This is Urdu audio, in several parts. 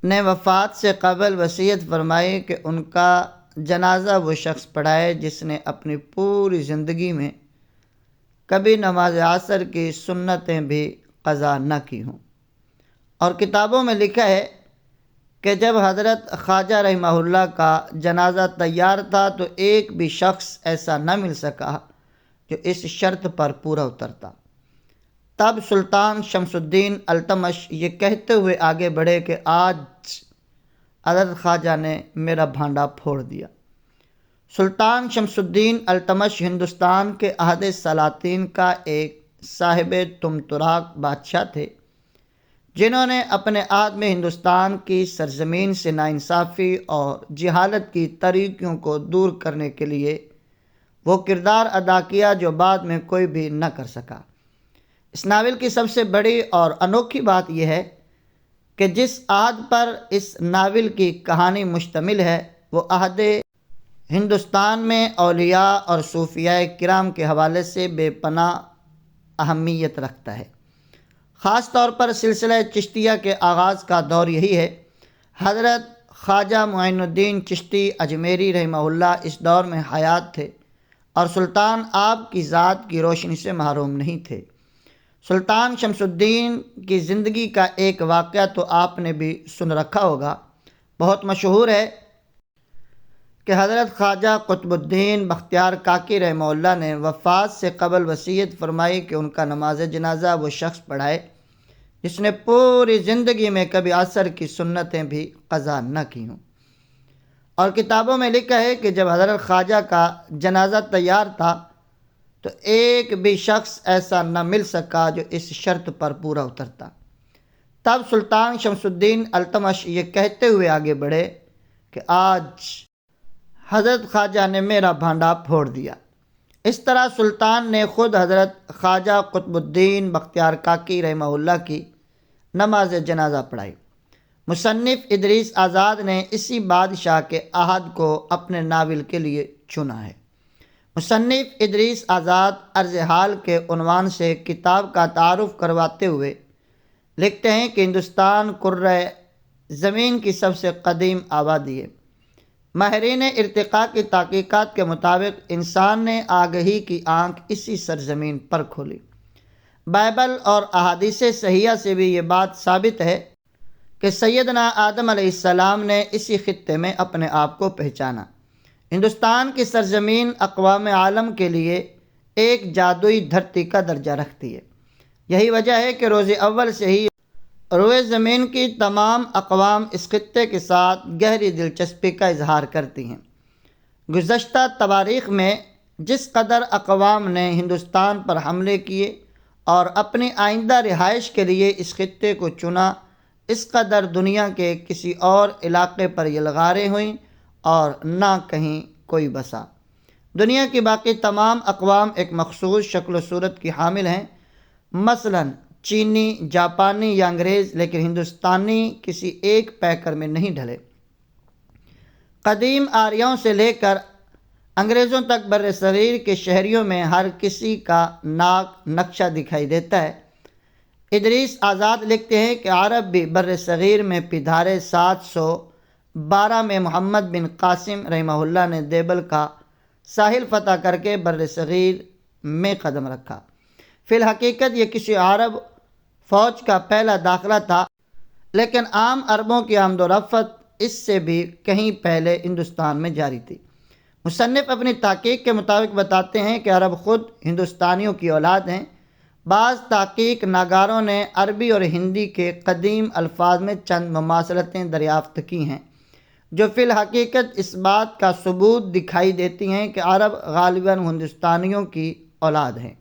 نے وفات سے قبل وصیت فرمائی کہ ان کا جنازہ وہ شخص پڑھائے جس نے اپنی پوری زندگی میں کبھی نماز عصر کی سنتیں بھی قضا نہ کی ہوں۔ اور کتابوں میں لکھا ہے کہ جب حضرت خواجہ رحمہ اللہ کا جنازہ تیار تھا تو ایک بھی شخص ایسا نہ مل سکا جو اس شرط پر پورا اترتا۔ تب سلطان شمس الدین التمش یہ کہتے ہوئے آگے بڑھے کہ آج حضرت خواجہ نے میرا بھانڈا پھوڑ دیا۔ سلطان شمس الدین التمش ہندوستان کے عہد سلاطین کا ایک صاحب طمطراق بادشاہ تھے، جنہوں نے اپنے عہد میں ہندوستان کی سرزمین سے ناانصافی اور جہالت کی تاریکیوں کو دور کرنے کے لیے وہ کردار ادا کیا جو بعد میں کوئی بھی نہ کر سکا۔ اس ناول کی سب سے بڑی اور انوکھی بات یہ ہے کہ جس عہد پر اس ناول کی کہانی مشتمل ہے وہ عہد ہندوستان میں اولیاء اور صوفیاء کرام کے حوالے سے بے پناہ اہمیت رکھتا ہے۔ خاص طور پر سلسلہ چشتیہ کے آغاز کا دور یہی ہے۔ حضرت خواجہ معین الدین چشتی اجمیری رحمہ اللہ اس دور میں حیات تھے اور سلطان آپ کی ذات کی روشنی سے محروم نہیں تھے۔ سلطان شمس الدین کی زندگی کا ایک واقعہ تو آپ نے بھی سن رکھا ہوگا۔ بہت مشہور ہے کہ حضرت خواجہ قطب الدین بختیار کاکی رحمہ اللہ نے وفات سے قبل وصیت فرمائی کہ ان کا نماز جنازہ وہ شخص پڑھائے جس نے پوری زندگی میں کبھی عصر کی سنتیں بھی قضا نہ کی ہوں۔ اور کتابوں میں لکھا ہے کہ جب حضرت خواجہ کا جنازہ تیار تھا تو ایک بھی شخص ایسا نہ مل سکا جو اس شرط پر پورا اترتا۔ تب سلطان شمس الدین التمش یہ کہتے ہوئے آگے بڑھے کہ آج حضرت خواجہ نے میرا بھانڈا پھوڑ دیا۔ اس طرح سلطان نے خود حضرت خواجہ قطب الدین بختیار کاکی رحمہ اللہ کی نماز جنازہ پڑھائی۔ مصنف ادریس آزاد نے اسی بادشاہ کے عہد کو اپنے ناول کے لیے چنا ہے۔ مصنف ادریس آزاد عرض حال کے عنوان سے کتاب کا تعارف کرواتے ہوئے لکھتے ہیں کہ ہندوستان کرۂ زمین کی سب سے قدیم آبادی ہے۔ ماہرین ارتقاء کی تحقیقات کے مطابق انسان نے آگہی کی آنکھ اسی سرزمین پر کھولی۔ بائبل اور احادیث صحیحہ سے بھی یہ بات ثابت ہے کہ سیدنا آدم علیہ السلام نے اسی خطے میں اپنے آپ کو پہچانا۔ ہندوستان کی سرزمین اقوام عالم کے لیے ایک جادوئی دھرتی کا درجہ رکھتی ہے۔ یہی وجہ ہے کہ روز اول سے ہی روئے زمین کی تمام اقوام اس خطے کے ساتھ گہری دلچسپی کا اظہار کرتی ہیں۔ گزشتہ تواریخ میں جس قدر اقوام نے ہندوستان پر حملے کیے اور اپنی آئندہ رہائش کے لیے اس خطے کو چنا، اس قدر دنیا کے کسی اور علاقے پر یلغاریں ہوئیں اور نہ کہیں کوئی بسا۔ دنیا کی باقی تمام اقوام ایک مخصوص شکل و صورت کی حامل ہیں، مثلاً چینی، جاپانی یا انگریز، لیکن ہندوستانی کسی ایک پیکر میں نہیں ڈھلے۔ قدیم آریوں سے لے کر انگریزوں تک بر صغیر کے شہریوں میں ہر کسی کا ناک نقشہ دکھائی دیتا ہے۔ ادریس آزاد لکھتے ہیں کہ عرب بھی بر صغیر میں پدھارے۔ 712 میں محمد بن قاسم رحمہ اللہ نے دیبل کا ساحل فتح کر کے بر صغیر میں قدم رکھا۔ فی الحقیقت یہ کسی عرب فوج کا پہلا داخلہ تھا، لیکن عام عربوں کی آمد و رفت اس سے بھی کہیں پہلے ہندوستان میں جاری تھی۔ مصنف اپنی تحقیق کے مطابق بتاتے ہیں کہ عرب خود ہندوستانیوں کی اولاد ہیں۔ بعض تحقیق ناگاروں نے عربی اور ہندی کے قدیم الفاظ میں چند مماثلتیں دریافت کی ہیں، جو فی الحقیقت اس بات کا ثبوت دکھائی دیتی ہیں کہ عرب غالباً ہندوستانیوں کی اولاد ہیں۔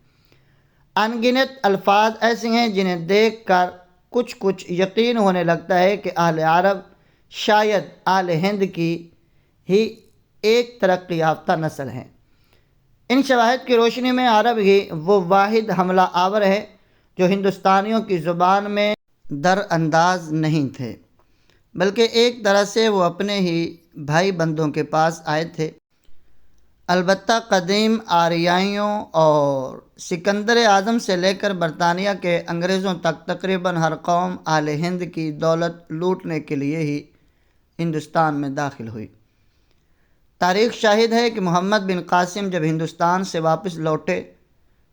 ان گنت الفاظ ایسے ہیں جنہیں دیکھ کر کچھ یقین ہونے لگتا ہے کہ اہل عرب شاید اہل ہند کی ہی ایک ترقی یافتہ نسل ہیں۔ ان شواہد کی روشنی میں عرب ہی وہ واحد حملہ آور ہے جو ہندوستانیوں کی زبان میں در انداز نہیں تھے، بلکہ ایک طرح سے وہ اپنے ہی بھائی بندوں کے پاس آئے تھے۔ البتہ قدیم آریائیوں اور سکندر اعظم سے لے کر برطانیہ کے انگریزوں تک تقریباً ہر قوم اہل ہند کی دولت لوٹنے کے لیے ہی ہندوستان میں داخل ہوئی۔ تاریخ شاہد ہے کہ محمد بن قاسم جب ہندوستان سے واپس لوٹے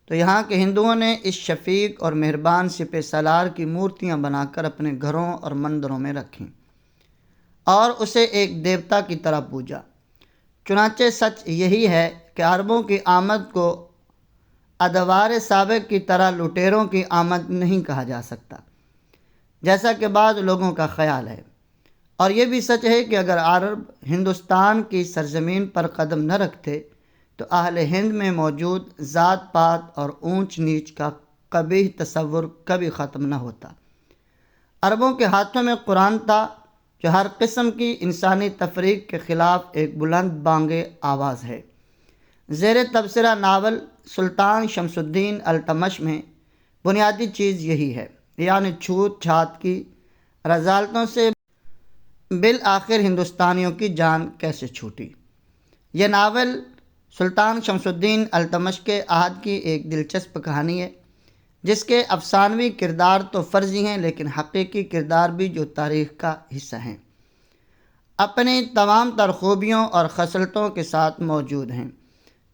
تو یہاں کے ہندوؤں نے اس شفیق اور مہربان سپہ سالار کی مورتیاں بنا کر اپنے گھروں اور مندروں میں رکھیں اور اسے ایک دیوتا کی طرح پوجا۔ چنانچہ سچ یہی ہے کہ عربوں کی آمد کو ادوار سابق کی طرح لٹیروں کی آمد نہیں کہا جا سکتا، جیسا کہ بعض لوگوں کا خیال ہے۔ اور یہ بھی سچ ہے کہ اگر عرب ہندوستان کی سرزمین پر قدم نہ رکھتے تو اہل ہند میں موجود ذات پات اور اونچ نیچ کا قبیح تصور کبھی ختم نہ ہوتا۔ عربوں کے ہاتھوں میں قرآن تھا جو ہر قسم کی انسانی تفریق کے خلاف ایک بلند بانگ آواز ہے۔ زیر تبصرہ ناول سلطان شمس الدین التمش میں بنیادی چیز یہی ہے، یعنی چھوت چھات کی رذالتوں سے بالآخر ہندوستانیوں کی جان کیسے چھوٹی۔ یہ ناول سلطان شمس الدین التمش کے عہد کی ایک دلچسپ کہانی ہے، جس کے افسانوی کردار تو فرضی ہیں لیکن حقیقی کردار بھی جو تاریخ کا حصہ ہیں، اپنی تمام تر خوبیوں اور خصلتوں کے ساتھ موجود ہیں۔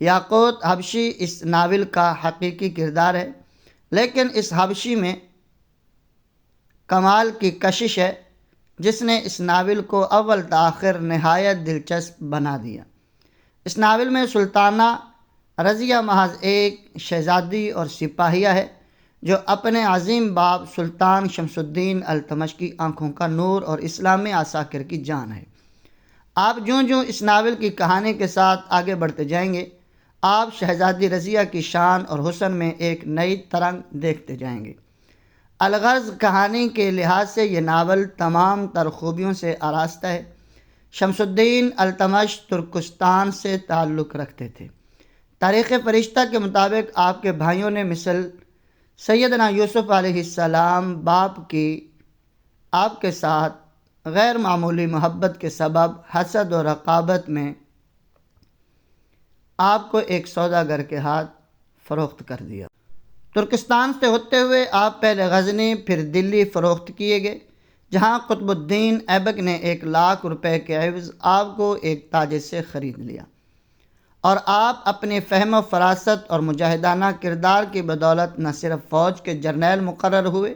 یاقوت حبشی اس ناول کا حقیقی کردار ہے، لیکن اس حبشی میں کمال کی کشش ہے جس نے اس ناول کو اول تاخر نہایت دلچسپ بنا دیا۔ اس ناول میں سلطانہ رضیہ محض ایک شہزادی اور سپاہیہ ہے جو اپنے عظیم باپ سلطان شمس الدین التمش کی آنکھوں کا نور اور اسلامی عساکر کی جان ہے۔ آپ جوں جوں اس ناول کی کہانی کے ساتھ آگے بڑھتے جائیں گے، آپ شہزادی رضیہ کی شان اور حسن میں ایک نئی ترنگ دیکھتے جائیں گے۔ الغرض کہانی کے لحاظ سے یہ ناول تمام تر خوبیوں سے آراستہ ہے۔ شمس الدین التمش ترکستان سے تعلق رکھتے تھے۔ تاریخ فرشتہ کے مطابق آپ کے بھائیوں نے مثل سیدنا یوسف علیہ السلام باپ کی آپ کے ساتھ غیر معمولی محبت کے سبب حسد و رقابت میں آپ کو ایک سوداگر کے ہاتھ فروخت کر دیا۔ ترکستان سے ہوتے ہوئے آپ پہلے غزنی پھر دلی فروخت کیے گئے، جہاں قطب الدین ایبک نے 1,00,000 روپے کے عوض آپ کو ایک تاجر سے خرید لیا، اور آپ اپنی فہم و فراست اور مجاہدانہ کردار کی بدولت نہ صرف فوج کے جرنیل مقرر ہوئے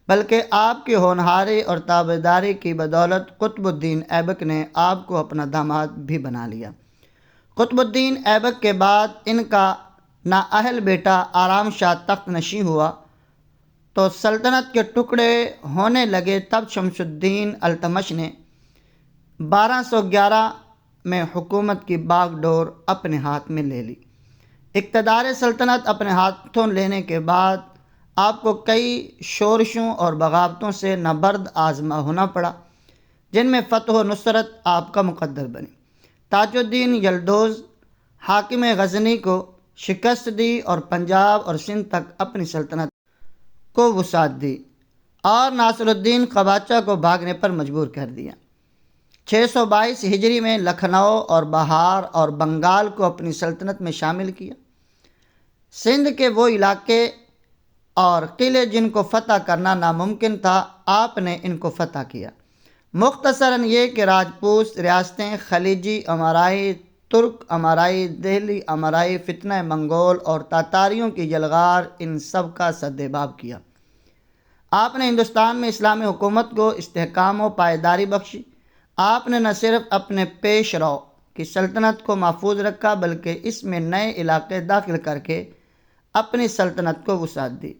بلکہ آپ کی ہونہاری اور تابعداری کی بدولت قطب الدین ایبک نے آپ کو اپنا داماد بھی بنا لیا۔ قطب الدین ایبک کے بعد ان کا نااہل بیٹا آرام شاہ تخت نشین ہوا تو سلطنت کے ٹکڑے ہونے لگے۔ تب شمس الدین التمش نے 1211 میں حکومت کی باغ ڈور اپنے ہاتھ میں لے لی۔ اقتدار سلطنت اپنے ہاتھوں لینے کے بعد آپ کو کئی شورشوں اور بغاوتوں سے نبرد آزما ہونا پڑا، جن میں فتح و نصرت آپ کا مقدر بنی۔ تاج الدین یلدوز حاکم غزنی کو شکست دی اور پنجاب اور سندھ تک اپنی سلطنت کو وسعت دی اور ناصر الدین قباچہ کو بھاگنے پر مجبور کر دیا۔ 622 ہجری میں لکھنؤ اور بہار اور بنگال کو اپنی سلطنت میں شامل کیا۔ سندھ کے وہ علاقے اور قلعے جن کو فتح کرنا ناممکن تھا، آپ نے ان کو فتح کیا۔ مختصراً یہ کہ راجپوت ریاستیں، خلیجی امرائی، ترک امرائی، دہلی امرائی، فتنہ منگول اور تاتاریوں کی یلغار، ان سب کا سدباب کیا۔ آپ نے ہندوستان میں اسلامی حکومت کو استحکام و پائیداری بخشی۔ آپ نے نہ صرف اپنے پیش رو کی سلطنت کو محفوظ رکھا بلکہ اس میں نئے علاقے داخل کر کے اپنی سلطنت کو وسعت دی۔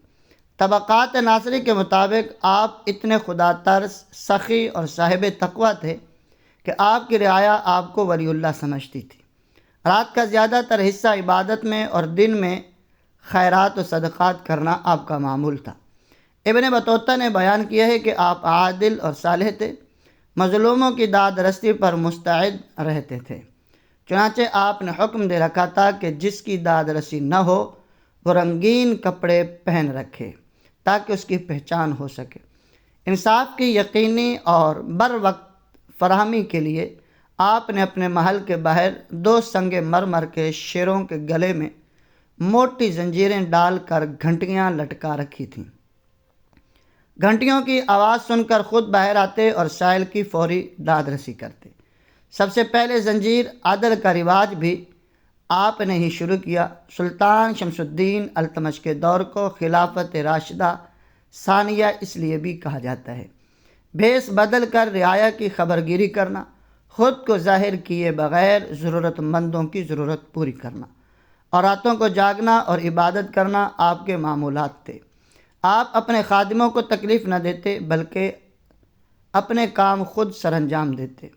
طبقات ناصری کے مطابق آپ اتنے خدا ترس، سخی اور صاحب تقویٰ تھے کہ آپ کی رعایا آپ کو ولی اللہ سمجھتی تھی۔ رات کا زیادہ تر حصہ عبادت میں اور دن میں خیرات و صدقات کرنا آپ کا معمول تھا۔ ابن بطوطہ نے بیان کیا ہے کہ آپ عادل اور صالح تھے، مظلوموں کی داد رسی پر مستعد رہتے تھے۔ چنانچہ آپ نے حکم دے رکھا تھا کہ جس کی داد رسی نہ ہو وہ رنگین کپڑے پہن رکھے تاکہ اس کی پہچان ہو سکے۔ انصاف کی یقینی اور بر وقت فراہمی کے لیے آپ نے اپنے محل کے باہر 2 سنگ مرمر کے شیروں کے گلے میں موٹی زنجیریں ڈال کر گھنٹیاں لٹکا رکھی تھیں۔ گھنٹیوں کی آواز سن کر خود باہر آتے اور سائل کی فوری داد رسی کرتے۔ سب سے پہلے زنجیر عدل کا رواج بھی آپ نے ہی شروع کیا۔ سلطان شمس الدین التمش کے دور کو خلافت راشدہ ثانیہ اس لیے بھی کہا جاتا ہے۔ بھیس بدل کر رعایا کی خبرگیری کرنا، خود کو ظاہر کیے بغیر ضرورت مندوں کی ضرورت پوری کرنا اور راتوں کو جاگنا اور عبادت کرنا آپ کے معمولات تھے۔ آپ اپنے خادموں کو تکلیف نہ دیتے بلکہ اپنے کام خود سر انجام دیتے،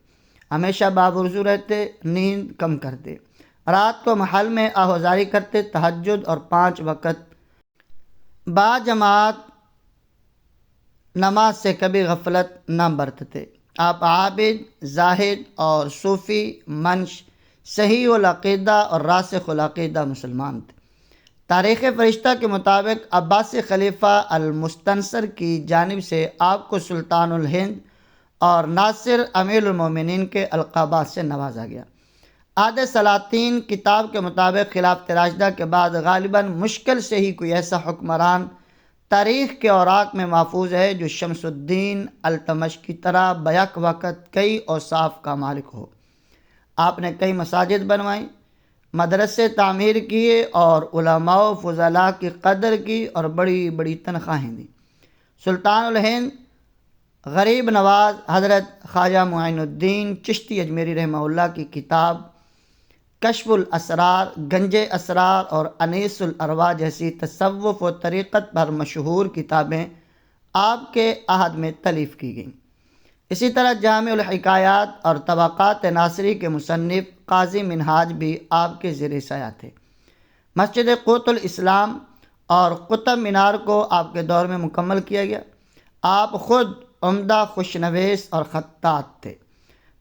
ہمیشہ باوضو رہتے، نیند کم کرتے، رات کو محل میں آہوزاری کرتے، تہجد اور 5 وقت باجماعت نماز سے کبھی غفلت نہ برتتے۔ آپ عابد، زاہد اور صوفی منش، صحیح العقیدہ اور راسخ العقیدہ مسلمان تھے۔ تاریخ فرشتہ کے مطابق عباسی خلیفہ المستنصر کی جانب سے آپ کو سلطان الہند اور ناصر امیر المومنین کے القابات سے نوازا گیا۔ عہد سلاطین کتاب کے مطابق خلافت راشدہ کے بعد غالباً مشکل سے ہی کوئی ایسا حکمران تاریخ کے اوراق میں محفوظ ہے جو شمس الدین التمش کی طرح بیک وقت کئی اوصاف کا مالک ہو۔ آپ نے کئی مساجد بنوائیں، مدرسے تعمیر کیے اور علماء و فضلاء کی قدر کی اور بڑی بڑی تنخواہیں دیں۔ سلطان الہند غریب نواز حضرت خواجہ معین الدین چشتی اجمیری رحمہ اللہ کی کتاب کشف الاسرار، گنج اسرار اور انیس الارواح جیسی تصوف و طریقت پر مشہور کتابیں آپ کے عہد میں تالیف کی گئیں۔ اسی طرح جامع الحکایات اور طبقات ناصری کے مصنف قاضی منہاج بھی آپ کے زیر سایہ تھے۔ مسجد قوت الاسلام اور قطب مینار کو آپ کے دور میں مکمل کیا گیا۔ آپ خود عمدہ خوشنویس اور خطاط تھے۔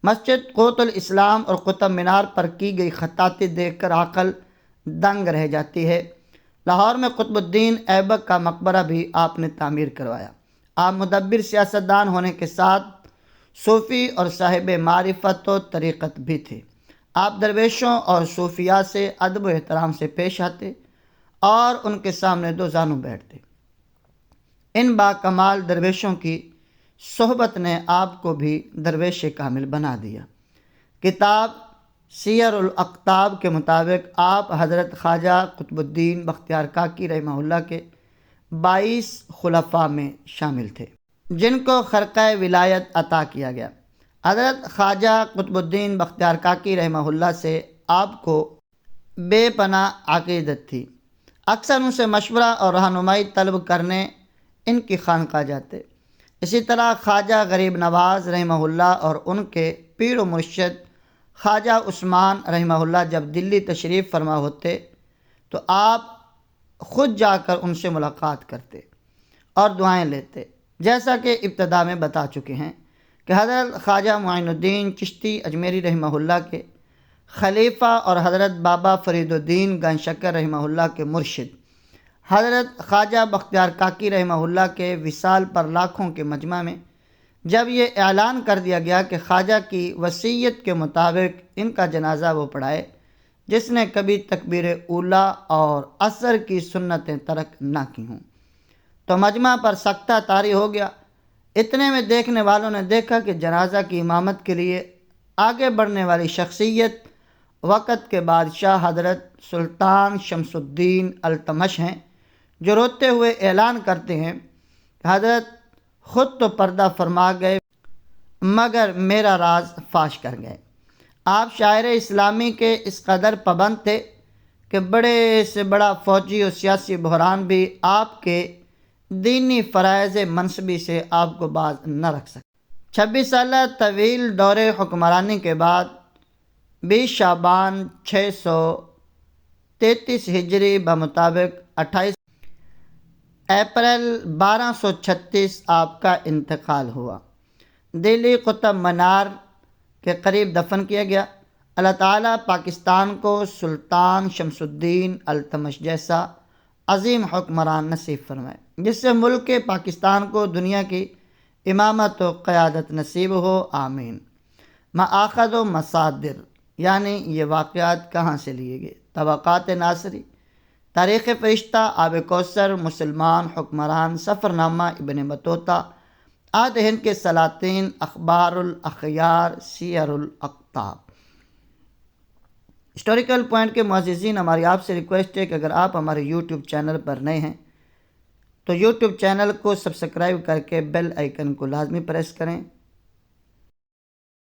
مسجد قوت الاسلام اور قطب مینار پر کی گئی خطاطی دیکھ کر عقل دنگ رہ جاتی ہے۔ لاہور میں قطب الدین ایبک کا مقبرہ بھی آپ نے تعمیر کروایا۔ آپ مدبر سیاستدان ہونے کے ساتھ صوفی اور صاحب معرفت و طریقت بھی تھے۔ آپ درویشوں اور صوفیاء سے ادب و احترام سے پیش آتے اور ان کے سامنے 2 زانو بیٹھتے۔ ان باکمال درویشوں کی صحبت نے آپ کو بھی درویش کامل بنا دیا۔ کتاب سیر الاقطاب کے مطابق آپ حضرت خواجہ قطب الدین بختیار کاکی رحمہ اللہ کے 22 خلفاء میں شامل تھے جن کو خرقہ ولایت عطا کیا گیا۔ حضرت خواجہ قطب الدین بختیار کاکی رحمہ اللہ سے آپ کو بے پناہ عقیدت تھی۔ اکثر ان سے مشورہ اور رہنمائی طلب کرنے ان کی خانقاہ جاتے۔ اسی طرح خواجہ غریب نواز رحمہ اللہ اور ان کے پیر و مرشد خواجہ عثمان رحمہ اللہ جب دلی تشریف فرما ہوتے تو آپ خود جا کر ان سے ملاقات کرتے اور دعائیں لیتے، جیسا کہ ابتدا میں بتا چکے ہیں کہ حضرت خواجہ معین الدین چشتی اجمیری رحمہ اللہ کے خلیفہ اور حضرت بابا فرید الدین گنج شکر رحمہ اللہ کے مرشد حضرت خواجہ بختیار کاکی رحمہ اللہ کے وصال پر لاکھوں کے مجمع میں جب یہ اعلان کر دیا گیا کہ خواجہ کی وصیت کے مطابق ان کا جنازہ وہ پڑھائے جس نے کبھی تکبیر اولیٰ اور عصر کی سنتیں ترک نہ کی ہوں، تو مجمع پر سکتہ طاری ہو گیا۔ اتنے میں دیکھنے والوں نے دیکھا کہ جنازہ کی امامت کے لیے آگے بڑھنے والی شخصیت وقت کے بادشاہ حضرت سلطان شمس الدین التمش ہیں، جو روتے ہوئے اعلان کرتے ہیں کہ حضرت خود تو پردہ فرما گئے مگر میرا راز فاش کر گئے۔ آپ شاعر اسلامی کے اس قدر پابند تھے کہ بڑے سے بڑا فوجی اور سیاسی بحران بھی آپ کے دینی فرائض منصبی سے آپ کو باز نہ رکھ سکے۔ 26 سالہ طویل دور حکمرانی کے بعد 20 شعبان 633 ہجری بمطابق 28 اپریل 1236 آپ کا انتقال ہوا۔ دلی قطب مینار کے قریب دفن کیا گیا۔ اللہ تعالیٰ پاکستان کو سلطان شمس الدین التمش جیسا عظیم حکمران نصیب فرمائے جس سے ملک پاکستان کو دنیا کی امامت و قیادت نصیب ہو، آمین۔ مآخذ و مصادر، یعنی یہ واقعات کہاں سے لیے گئے۔ طبقات ناصری، تاریخ فرشتہ، آب کوثر، مسلمان حکمران، سفر نامہ ابن بطوطہ، عہد ہند کے سلاطین، اخبار الاخیار، سیر الاقطاب۔ ہسٹوریکل پوائنٹ کے معززین، ہماری آپ سے ریکویسٹ ہے کہ اگر آپ ہمارے یوٹیوب چینل پر نئے ہیں تو یوٹیوب چینل کو سبسکرائب کر کے بیل آئیکن کو لازمی پریس کریں